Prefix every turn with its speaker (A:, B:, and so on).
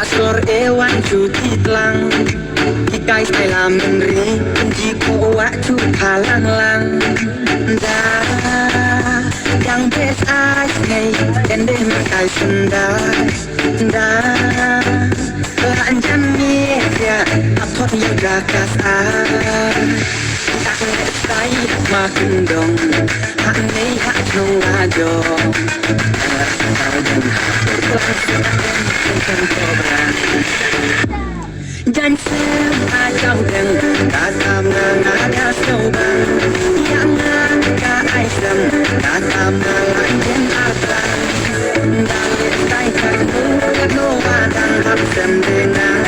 A: Akor ewan cuci telang Kikai saya menri Jiko wak cu halang lang Dah Yang bes ai Kende makai sendai Dah Lanjam ya Apot yoga kasar Tak ngesai makin dong Hak nei hak nung adong Dan semacam dengan kasam ada soban yang angka aisam kasam lanjut abang dan letai kanu kanu padang habsam dengan